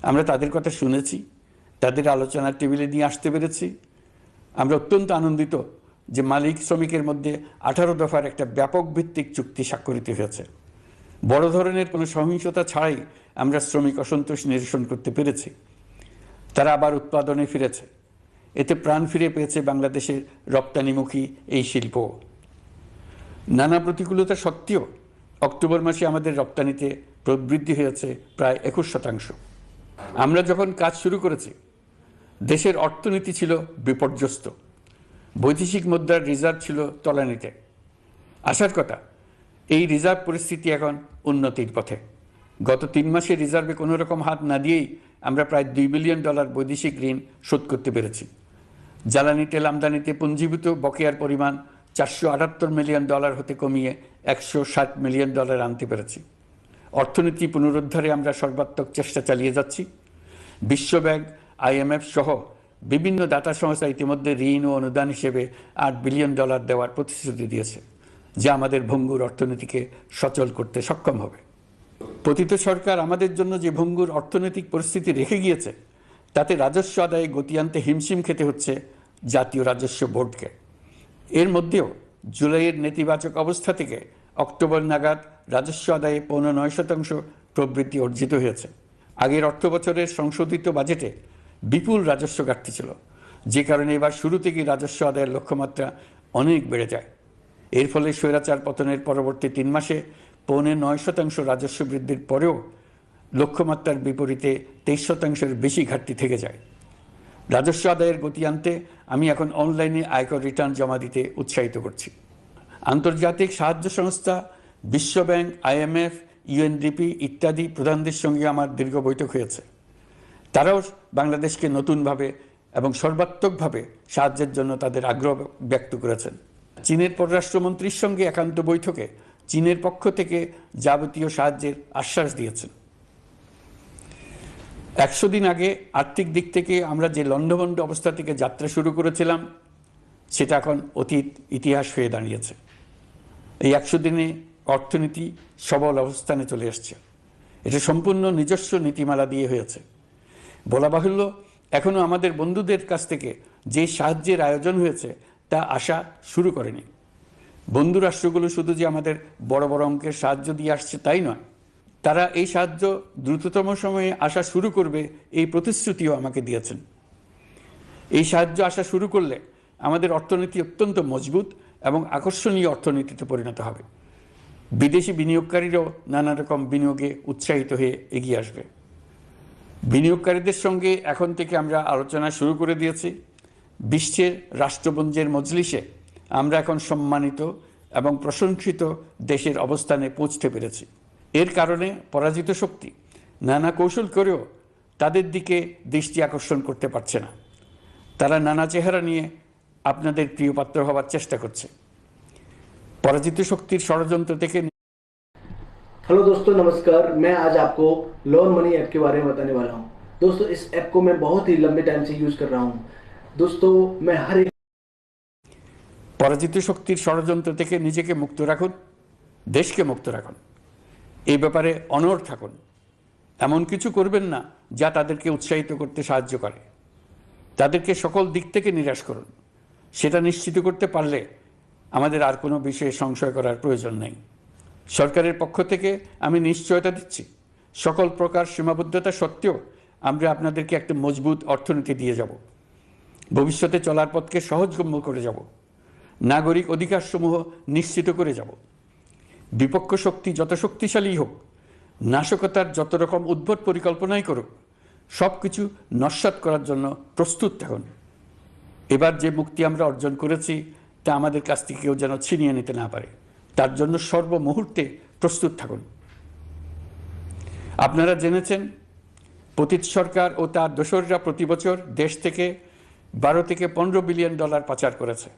আমরা তাদের কথা শুনেছি, তাদের আলোচনার টেবিলে নিয়ে আসতে পেরেছি। আমরা অত্যন্ত আনন্দিত যে মালিক শ্রমিকের মধ্যে 18 দফার একটা ব্যাপক ভিত্তিক চুক্তি স্বাক্ষরিত হয়েছে। বড় ধরনের কোনো সহিংসতা ছাড়াই আমরা শ্রমিক অসন্তোষ নিরসন করতে পেরেছি। তারা আবার উৎপাদনে ফিরেছে। এতে প্রাণ ফিরে পেয়েছে বাংলাদেশের রপ্তানিমুখী এই শিল্প। নানা প্রতিকূলতা সত্ত্বেও অক্টোবর মাসে আমাদের রপ্তানিতে প্রবৃদ্ধি হয়েছে প্রায় 21%। আমরা যখন কাজ শুরু করেছি, দেশের অর্থনীতি ছিল বিপর্যস্ত। বৈদেশিক মুদ্রার রিজার্ভ ছিল তলানিতে। আসার কথা, এই রিজার্ভ পরিস্থিতি এখন উন্নতির পথে। গত 3 মাসে রিজার্ভে কোনো রকম হাত না দিয়েই আমরা প্রায় $2 বিলিয়ন বৈদেশিক ঋণ শোধ করতে পেরেছি। জ্বালানি তেল আমদানিতে পুঞ্জীভূত বকেয়ার পরিমাণ $478 মিলিয়ন হতে কমিয়ে $160 মিলিয়ন আনতে পেরেছি। অর্থনীতি পুনরুদ্ধারে আমরা সর্বাত্মক চেষ্টা চালিয়ে যাচ্ছি। বিশ্বব্যাংক, IMF সহ বিভিন্ন দাতা সংস্থা ইতিমধ্যে ঋণ ও অনুদান হিসেবে $8 বিলিয়ন দেওয়ার প্রতিশ্রুতি দিয়েছে, যা আমাদের ভঙ্গুর অর্থনীতিকে সচল করতে সক্ষম হবে। পতিত সরকার আমাদের জন্য যে ভঙ্গুর অর্থনৈতিক পরিস্থিতি রেখে গিয়েছে, তাতে রাজস্ব আদায়ে গতি আনতে হিমশিম খেতে হচ্ছে জাতীয় রাজস্ব বোর্ডকে। এর মধ্যেও জুলাইয়ের নেতিবাচক অবস্থা থেকে অক্টোবর নাগাদ রাজস্ব আদায়ে 9.9% প্রবৃদ্ধি অর্জিত হয়েছে। আগের অর্থ বছরের সংশোধিত বাজেটে বিপুল রাজস্ব ঘাটতি ছিল, যে কারণে এবার শুরু থেকেই রাজস্ব আদায়ের লক্ষ্যমাত্রা অনেক বেড়ে যায়। এর ফলে স্বৈরাচার পতনের পরবর্তী 3 মাসে 9.9% রাজস্ব বৃদ্ধির পরেও লক্ষ্যমাত্রার বিপরীতে 23%-এর বেশি ঘাটতি থেকে যায়। রাজস্ব আদায়ের গতি আনতে আমি এখন অনলাইনে আয়কর রিটার্ন জমা দিতে উৎসাহিত করছি। আন্তর্জাতিক সাহায্য সংস্থা, বিশ্বব্যাংক, IMF, UNDP ইত্যাদি প্রধানদের সঙ্গে আমার দীর্ঘ বৈঠক হয়েছে। তারাও বাংলাদেশকে নতুনভাবে এবং সর্বাত্মকভাবে সাহায্যের জন্য তাদের আগ্রহ ব্যক্ত করেছেন। চীনের পররাষ্ট্রমন্ত্রীর সঙ্গে একান্ত বৈঠকে চীনের পক্ষ থেকে যাবতীয় সাহায্যের আশ্বাস দিয়েছেন। 100 দিন আগে আর্থিক দিক থেকে আমরা যে লণ্ডভণ্ড অবস্থা থেকে যাত্রা শুরু করেছিলাম, সেটা এখন অতীত ইতিহাস হয়ে দাঁড়িয়েছে। এই 100 দিনে অর্থনীতি সবল অবস্থানে চলে আসছে। এটা সম্পূর্ণ নিজস্ব নীতিমালা দিয়ে হয়েছে। বলা বাহুল্য, এখনও আমাদের বন্ধুদের কাছ থেকে যে সাহায্যের আয়োজন হয়েছে তা আসা শুরু করেনি। বন্ধু রাষ্ট্রগুলো শুধু যে আমাদের বড় বড় অঙ্কের সাহায্য দিয়ে আসছে তাই নয়, তারা এই সাহায্য দ্রুততম সময়ে আসা শুরু করবে এই প্রতিশ্রুতিও আমাকে দিয়েছেন। এই সাহায্য আসা শুরু করলে আমাদের অর্থনীতি অত্যন্ত মজবুত এবং আকর্ষণীয় অর্থনীতিতে পরিণত হবে। বিদেশি বিনিয়োগকারীরাও নানা রকম বিনিয়োগে উৎসাহিত হয়ে এগিয়ে আসবে। বিনিয়োগকারীদের সঙ্গে এখন থেকে আমরা আলোচনা শুরু করে দিয়েছি। বিশ্বের রাষ্ট্রপুঞ্জের মজলিসে আমরা এখন সম্মানিত এবং প্রশংসিত দেশের অবস্থানে পৌঁছতে পেরেছি। এর কারণে পরাজিত শক্তি নানা কৌশল করেও তাদের দিকে দৃষ্টি আকর্ষণ করতে পারছে না। তারা নানা চেহারা নিয়ে আপনাদের প্রিয় পাত্র হওয়ার চেষ্টা করছে। পরাজিত শক্তির ষড়যন্ত্র থেকে। हेलो दोस्तों, नमस्कार। मैं आज आपको लोन मनी ऐप के बारे में बताने वाला हूं। दोस्तों, इस ऐप को मैं बहुत ही लंबे टाइम से यूज कर रहा हूं। दोस्तों, मैं हर एक পরাজিত শক্তির ষড়যন্ত্র থেকে নিজেকে মুক্ত রাখুন, দেশকে মুক্ত রাখুন। এই ব্যাপারে অনড় থাকুন। এমন কিছু করবেন না যা তাদেরকে উৎসাহিত করতে সাহায্য করে। তাদেরকে সকল দিক থেকে নিরাশ করুন। সেটা নিশ্চিত করতে পারলে আমাদের আর কোনো বিষয়ে সংশয় করার প্রয়োজন নেই। সরকারের পক্ষ থেকে আমি নিশ্চয়তা দিচ্ছি, সকল প্রকার সীমাবদ্ধতা সত্ত্বেও আমরা আপনাদেরকে একটা মজবুত অর্থনীতি দিয়ে যাব। ভবিষ্যতে চলার পথকে সহজগম্য করে যাব। নাগরিক অধিকারসমূহ নিশ্চিত করে যাব। বিপক্ষ শক্তি যত শক্তিশালী হোক, নাশকতার যত রকম উদ্ভট পরিকল্পনাই করুক, সব কিছু নস্যাৎ করার জন্য প্রস্তুত থাকুন। এবার যে মুক্তি আমরা অর্জন করেছি তা আমাদের কাছ থেকে কেউ যেন ছিনিয়ে নিতে না পারে, তার জন্য সর্বমুহূর্তে প্রস্তুত থাকুন। আপনারা জেনেছেন পতিত সরকার ও তার দোসররা প্রতি বছর দেশ থেকে 12 থেকে 15 বিলিয়ন ডলার পাচার করেছে।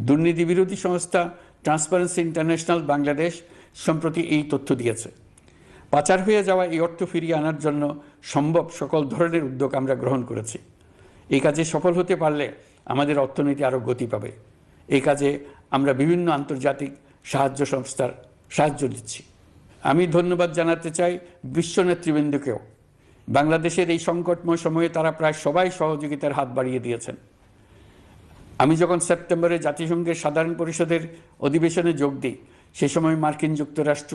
দুর্নীতি বিরোধী সংস্থা ট্রান্সপারেন্সি ইন্টারন্যাশনাল বাংলাদেশ সম্প্রতি এই তথ্য দিয়েছে। পাচার হয়ে যাওয়া এই অর্থ ফিরিয়ে আনার জন্য সম্ভব সকল ধরনের উদ্যোগ আমরা গ্রহণ করেছি। এই কাজে সফল হতে পারলে আমাদের অর্থনীতি আরও গতি পাবে। এই কাজে আমরা বিভিন্ন আন্তর্জাতিক সাহায্য সংস্থার সাহায্য দিচ্ছি। আমি ধন্যবাদ জানাতে চাই বিশ্ব নেতৃবৃন্দকেও। বাংলাদেশের এই সংকটময় সময়ে তারা প্রায় সবাই সহযোগিতার হাত বাড়িয়ে দিয়েছেন। আমি যখন সেপ্টেম্বরে জাতিসংঘের সাধারণ পরিষদের অধিবেশনে যোগ দিই, সে সময় মার্কিন যুক্তরাষ্ট্র,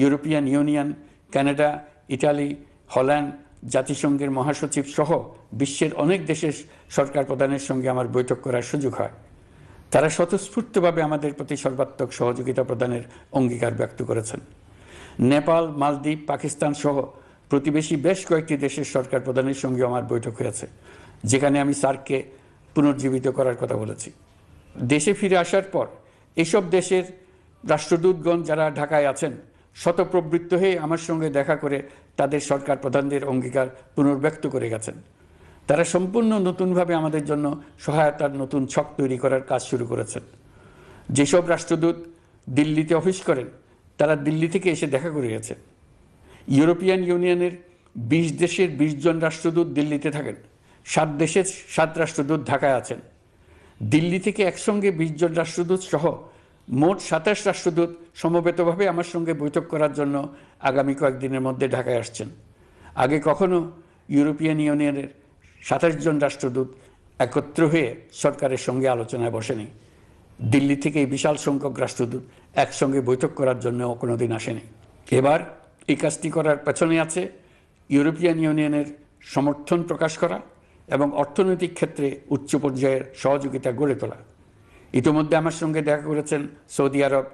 European Union, Canada, Italy, Holland, জাতিসংঘের মহাসচিব সহ বিশ্বের অনেক দেশের সরকার প্রধানের সঙ্গে আমার বৈঠক করার সুযোগ হয়। তারা স্বতঃস্ফূর্তভাবে আমাদের প্রতি সর্বাত্মক সহযোগিতা প্রদানের অঙ্গীকার ব্যক্ত করেছেন। নেপাল, মালদ্বীপ, পাকিস্তান সহ প্রতিবেশী বেশ কয়েকটি দেশের সরকার প্রধানের সঙ্গে আমার বৈঠক হয়েছে, যেখানে আমি সার্ককে পুনর্জীবিত করার কথা বলেছি। দেশে ফিরে আসার পর এইসব দেশের রাষ্ট্রদূতগণ যারা ঢাকায় আছেন স্বতঃপ্রবৃত্ত হয়ে আমার সঙ্গে দেখা করে তাদের সরকার প্রধানদের অঙ্গীকার পুনর্ব্যক্ত করে গেছেন। তারা সম্পূর্ণ নতুনভাবে আমাদের জন্য সহায়তার নতুন ছক তৈরি করার কাজ শুরু করেছেন। যেসব রাষ্ট্রদূত দিল্লিতে অফিস করেন তারা দিল্লি থেকে এসে দেখা করে গেছেন। ইউরোপিয়ান ইউনিয়নের 20 দেশের 20 জন রাষ্ট্রদূত দিল্লিতে থাকেন, 7 দেশের 7 রাষ্ট্রদূত ঢাকায় আছেন। দিল্লি থেকে একসঙ্গে 20 জন রাষ্ট্রদূত সহ মোট 27 রাষ্ট্রদূত সমবেতভাবে আমার সঙ্গে বৈঠক করার জন্য আগামী কয়েকদিনের মধ্যে ঢাকায় আসছেন। আগে কখনো ইউরোপিয়ান ইউনিয়নের 27 জন রাষ্ট্রদূত একত্র হয়ে সরকারের সঙ্গে আলোচনায় বসেনি। দিল্লি থেকে এই বিশাল সংখ্যক রাষ্ট্রদূত একসঙ্গে বৈঠক করার জন্য কোনোদিন আসেনি। এবার এই কাজটি করার পেছনে আছে ইউরোপিয়ান ইউনিয়নের সমর্থন প্রকাশ করা এবং অর্থনৈতিক ক্ষেত্রে উচ্চ পর্যায়ের সহযোগিতা গড়ে তোলা। ইতিমধ্যে আমার সঙ্গে দেখা করেছেন সৌদি আরব,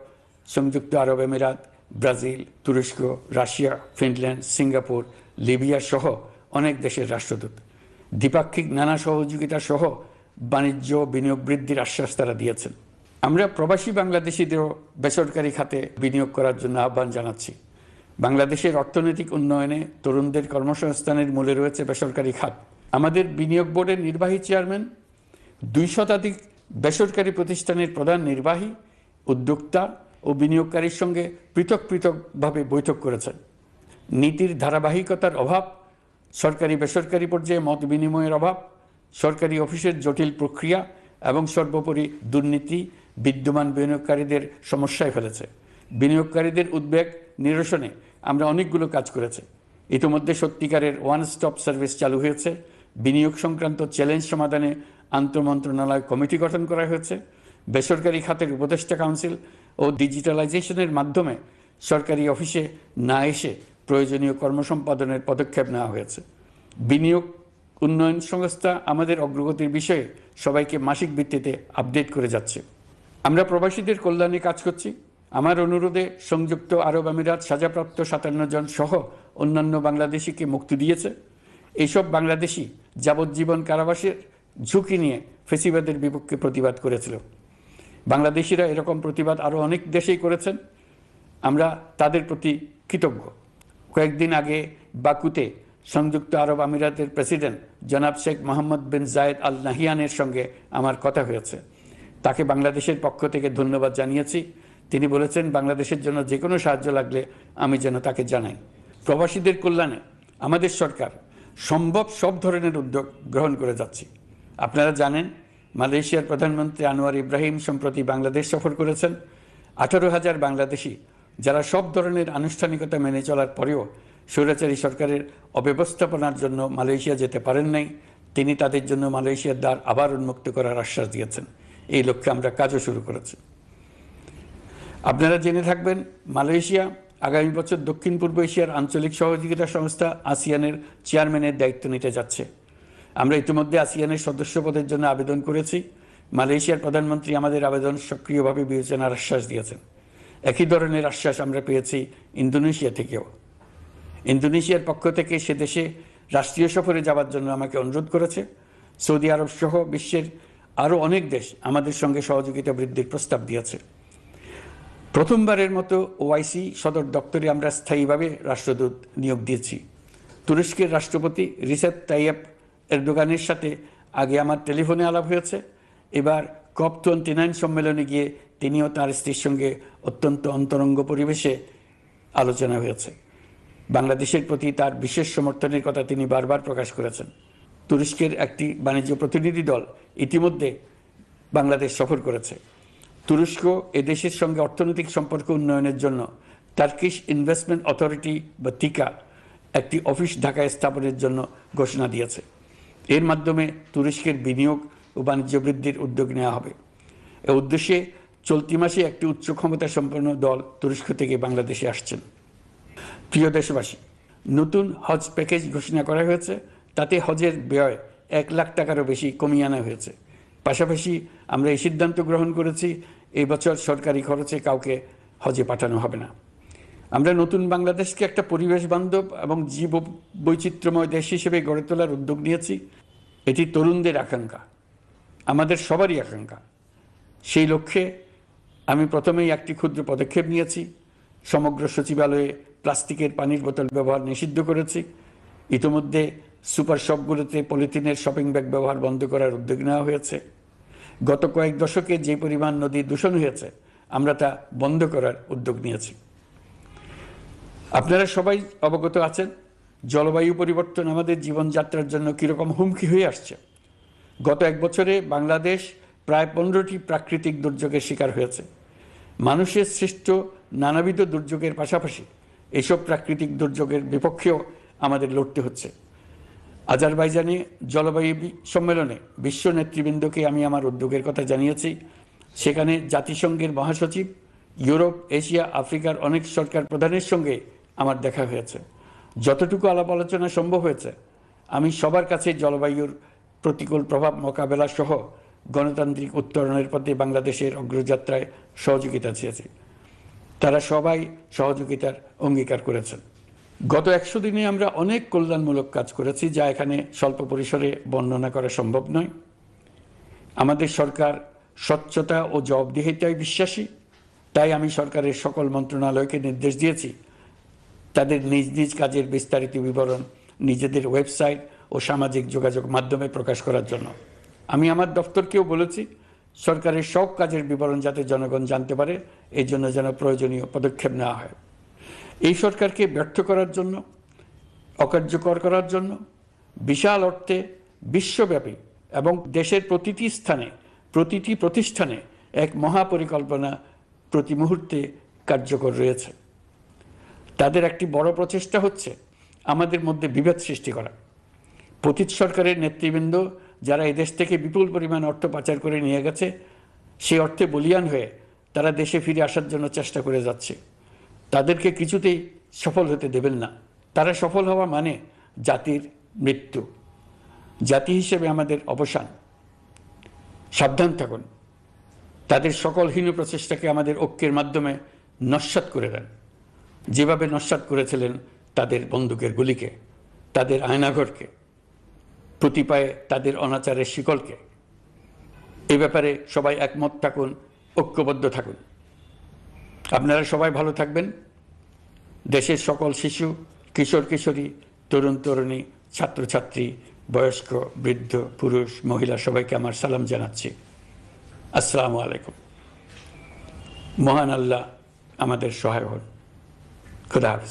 সংযুক্ত আরব আমিরাত, ব্রাজিল, তুরস্ক, রাশিয়া, ফিনল্যান্ড, সিঙ্গাপুর, লিবিয়া সহ অনেক দেশের রাষ্ট্রদূত। দ্বিপাক্ষিক নানা সহযোগিতা সহ বাণিজ্য বিনিয়োগ বৃদ্ধির আশ্বাস তারা দিয়েছেন। আমরা প্রবাসী বাংলাদেশিদেরও বেসরকারি খাতে বিনিয়োগ করার জন্য আহ্বান জানাচ্ছি। বাংলাদেশের অর্থনৈতিক উন্নয়নে তরুণদের কর্মসংস্থানের মূলে রয়েছে বেসরকারি খাত। আমাদের বিনিয়োগ বোর্ডের নির্বাহী চেয়ারম্যান 2 শতাধিক বেসরকারি প্রতিষ্ঠানের প্রধান নির্বাহী, উদ্যোক্তা ও বিনিয়োগকারীর সঙ্গে পৃথক পৃথকভাবে বৈঠক করেছেন। নীতির ধারাবাহিকতার অভাব, সরকারি বেসরকারি পর্যায়ে মত বিনিময়ের অভাব, সরকারি অফিসের জটিল প্রক্রিয়া এবং সর্বোপরি দুর্নীতি বিদ্যমান বিনিয়োগকারীদের সমস্যায় ফেলেছে। বিনিয়োগকারীদের উদ্বেগ নিরসনে আমরা অনেকগুলো কাজ করেছি। ইতিমধ্যে সত্যিকারের ওয়ান স্টপ সার্ভিস চালু হয়েছে। বিনিয়োগ সংক্রান্ত চ্যালেঞ্জ সমাধানে আন্তঃমন্ত্রণালয় কমিটি গঠন করা হয়েছে। বেসরকারি খাতের উপদেষ্টা কাউন্সিল ও ডিজিটালাইজেশনের মাধ্যমে সরকারি অফিসে না এসে প্রয়োজনীয় কর্মসম্পাদনের পদক্ষেপ নেওয়া হয়েছে। বিনিয়োগ উন্নয়ন সংস্থা আমাদের অগ্রগতির বিষয়ে সবাইকে মাসিক ভিত্তিতে আপডেট করে যাচ্ছে। আমরা প্রবাসীদের কল্যাণে কাজ করছি। আমার অনুরোধে সংযুক্ত আরব আমিরাত সাজাপ্রাপ্ত 57 জন সহ অন্যান্য বাংলাদেশিকে মুক্তি দিয়েছে। এইসব বাংলাদেশি যাবজ্জীবন কারাবাসের ঝুঁকি নিয়ে ফেসিবাদের বিপক্ষে প্রতিবাদ করেছিল। বাংলাদেশিরা এরকম প্রতিবাদ আরও অনেক দেশেই করেছেন। আমরা তাদের প্রতি কৃতজ্ঞ। কয়েকদিন আগে বাকুতে সংযুক্ত আরব আমিরাতের প্রেসিডেন্ট জনাব শেখ মোহাম্মদ বিন জায়েদ আল নাহিয়ানের সঙ্গে আমার কথা হয়েছে। তাকে বাংলাদেশের পক্ষ থেকে ধন্যবাদ জানিয়েছি। তিনি বলেছেন বাংলাদেশের জন্য যে কোনো সাহায্য লাগলে আমি যেন তাকে জানাই। প্রবাসীদের কল্যাণে আমাদের সরকার সম্ভব সব ধরনের উদ্যোগ গ্রহণ করে যাচ্ছে। আপনারা জানেন মালয়েশিয়ার প্রধানমন্ত্রী আনোয়ার ইব্রাহিম সম্প্রতি বাংলাদেশ সফর করেছেন। 18,000 বাংলাদেশি যারা সব ধরনের আনুষ্ঠানিকতা মেনে চলার পরেও স্বৈরাচারী সরকারের অব্যবস্থাপনার জন্য মালয়েশিয়া যেতে পারেন নাই, তিনি তাদের জন্য মালয়েশিয়ার দ্বার আবার উন্মুক্ত করার আশ্বাস দিয়েছেন। এই লক্ষ্যে আমরা কাজও শুরু করেছি। আপনারা জেনে থাকবেন মালয়েশিয়া আগামী বছর দক্ষিণ পূর্ব এশিয়ার আঞ্চলিক সহযোগিতা সংস্থা আসিয়ানের চেয়ারম্যানের দায়িত্ব নিতে যাচ্ছে। আমরা ইতিমধ্যে আসিয়ানের সদস্য পদের জন্য আবেদন করেছি। মালয়েশিয়ার প্রধানমন্ত্রী আমাদের আবেদন সক্রিয়ভাবে বিবেচনার আশ্বাস দিয়েছেন। একই ধরনের আশ্বাস আমরা পেয়েছি ইন্দোনেশিয়া থেকেও। ইন্দোনেশিয়ার পক্ষ থেকে সে দেশে রাষ্ট্রীয় সফরে যাওয়ার জন্য আমাকে অনুরোধ করেছে। সৌদি আরব সহ বিশ্বের আরও অনেক দেশ আমাদের সঙ্গে সহযোগিতা বৃদ্ধির প্রস্তাব দিয়েছে। প্রথমবারের মতো ওআইসি সদর দপ্তরে আমরা স্থায়ীভাবে রাষ্ট্রদূত নিয়োগ দিয়েছি। তুরস্কের রাষ্ট্রপতি রিসেপ তাইয়েপ এরদোগানের সাথে আগে আমার টেলিফোনে আলাপ হয়েছে। এবার COP29 সম্মেলনে গিয়ে তিনিও তার স্ত্রীর সঙ্গে অত্যন্ত অন্তরঙ্গ পরিবেশে আলোচনা হয়েছে। বাংলাদেশের প্রতি তার বিশেষ সমর্থনের কথা তিনি বারবার প্রকাশ করেছেন। তুরস্কের একটি বাণিজ্য প্রতিনিধি দল ইতিমধ্যে বাংলাদেশ সফর করেছে। তুরস্ক এদেশের সঙ্গে অর্থনৈতিক সম্পর্ক উন্নয়নের জন্য টার্কিশ ইনভেস্টমেন্ট অথরিটি বা তিকা একটি অফিস ঢাকায় স্থাপনের জন্য ঘোষণা দিয়েছে। এর মাধ্যমে তুরস্কের বিনিয়োগ ও বাণিজ্য বৃদ্ধির উদ্যোগ নেওয়া হবে। এ উদ্দেশ্যে চলতি মাসে একটি উচ্চ ক্ষমতা সম্পন্ন দল তুরস্ক থেকে বাংলাদেশে আসছেন। প্রিয় দেশবাসী, নতুন হজ প্যাকেজ ঘোষণা করা হয়েছে। তাতে হজের ব্যয় 1 লাখ টাকারও বেশি কমিয়ে আনা হয়েছে। পাশাপাশি আমরা এই সিদ্ধান্ত গ্রহণ করেছি, এই বছর সরকারি খরচে কাউকে হজে পাঠানো হবে না। আমরা নতুন বাংলাদেশকে একটা পরিবেশ বান্ধব এবং জীব বৈচিত্র্যময় দেশ হিসেবে গড়ে তোলার উদ্যোগ নিয়েছি। এটি তরুণদের আকাঙ্ক্ষা, আমাদের সবারই আকাঙ্ক্ষা। সেই লক্ষ্যে আমি প্রথমেই একটি ক্ষুদ্র পদক্ষেপ নিয়েছি। সমগ্র সচিবালয়ে প্লাস্টিকের পানির বোতল ব্যবহার নিষিদ্ধ করেছি। ইতিমধ্যে সুপার শপগুলোতে পলিথিনের শপিং ব্যাগ ব্যবহার বন্ধ করার উদ্যোগ নেওয়া হয়েছে। গত কয়েক দশকে যে পরিমাণ নদী দূষণ হয়েছে, আমরা তা বন্ধ করার উদ্যোগ নিয়েছি। আপনারা সবাই অবগত আছেন, জলবায়ু পরিবর্তন আমাদের জীবনযাত্রার জন্য কীরকম হুমকি হয়ে আসছে। গত 1 বছরে বাংলাদেশ প্রায় 15টি প্রাকৃতিক দুর্যোগের শিকার হয়েছে। মানুষের সৃষ্ট নানাবিধ দুর্যোগের পাশাপাশি এসব প্রাকৃতিক দুর্যোগের বিপক্ষেও আমাদের লড়তে হচ্ছে। আজারবাইজানে জলবায়ু সম্মেলনে বিশ্ব নেতৃবৃন্দকে আমি আমার উদ্যোগের কথা জানিয়েছি। সেখানে জাতিসংঘের মহাসচিব, ইউরোপ, এশিয়া, আফ্রিকার অনেক সরকার প্রধানের সঙ্গে আমার দেখা হয়েছে। যতটুকু আলাপ আলোচনা সম্ভব হয়েছে, আমি সবার কাছে জলবায়ুর প্রতিকূল প্রভাব মোকাবেলা সহ গণতান্ত্রিক উত্তরণের পথে বাংলাদেশের অগ্রযাত্রায় সহযোগিতা চেয়েছি। তারা সবাই সহযোগিতার অঙ্গীকার করেছেন। গত 100 দিনে আমরা অনেক কল্যাণমূলক কাজ করেছি, যা এখানে স্বল্প পরিসরে বর্ণনা করা সম্ভব নয়। আমাদের সরকার স্বচ্ছতা ও জবাবদিহিতায় বিশ্বাসী। তাই আমি সরকারের সকল মন্ত্রণালয়কে নির্দেশ দিয়েছি তাদের নিজ নিজ কাজের বিস্তারিত বিবরণ নিজেদের ওয়েবসাইট ও সামাজিক যোগাযোগ মাধ্যমে প্রকাশ করার জন্য। আমি আমার দপ্তরকেও বলেছি সরকারের সব কাজের বিবরণ যাতে জনগণ জানতে পারে, এই জন্য যেন প্রয়োজনীয় পদক্ষেপ নেওয়া হয়। এই সরকারকে ব্যর্থ করার জন্য, অকার্যকর করার জন্য বিশাল অর্থে বিশ্বব্যাপী এবং দেশের প্রতিটি স্থানে, প্রতিটি প্রতিষ্ঠানে এক মহাপরিকল্পনা প্রতি মুহূর্তে কার্যকর রয়েছে। তাদের একটি বড় প্রচেষ্টা হচ্ছে আমাদের মধ্যে বিভেদ সৃষ্টি করা। পতিত সরকারের নেতৃবৃন্দ যারা এদেশ থেকে বিপুল পরিমাণ অর্থ পাচার করে নিয়ে গেছে, সেই অর্থে বলিয়ান হয়ে তারা দেশে ফিরে আসার জন্য চেষ্টা করে যাচ্ছে। তাদেরকে কিছুতেই সফল হতে দেবেন না। তারা সফল হওয়া মানে জাতির মৃত্যু, জাতি হিসেবে আমাদের অবসান। সাবধান থাকুন। তাদের সকল হীন প্রচেষ্টাকে আমাদের ঐক্যের মাধ্যমে নস্যাৎ করে দেন, যেভাবে নস্যাৎ করেছিলেন তাদের বন্দুকের গুলিকে, তাদের আয়নাঘরকে, প্রতি পায়ে তাদের অনাচারের শিকলকে। এ ব্যাপারে সবাই একমত থাকুন, ঐক্যবদ্ধ থাকুন। আপনারা সবাই ভালো থাকবেন। দেশের সকল শিশু, কিশোর কিশোরী, তরুণ তরুণী, ছাত্রছাত্রী, বয়স্ক, বৃদ্ধ, পুরুষ, মহিলা সবাইকে আমার সালাম জানাচ্ছি। আসসালামু আলাইকুম। মহান আল্লাহ আমাদের সহায় হন। খুদা হাফেজ।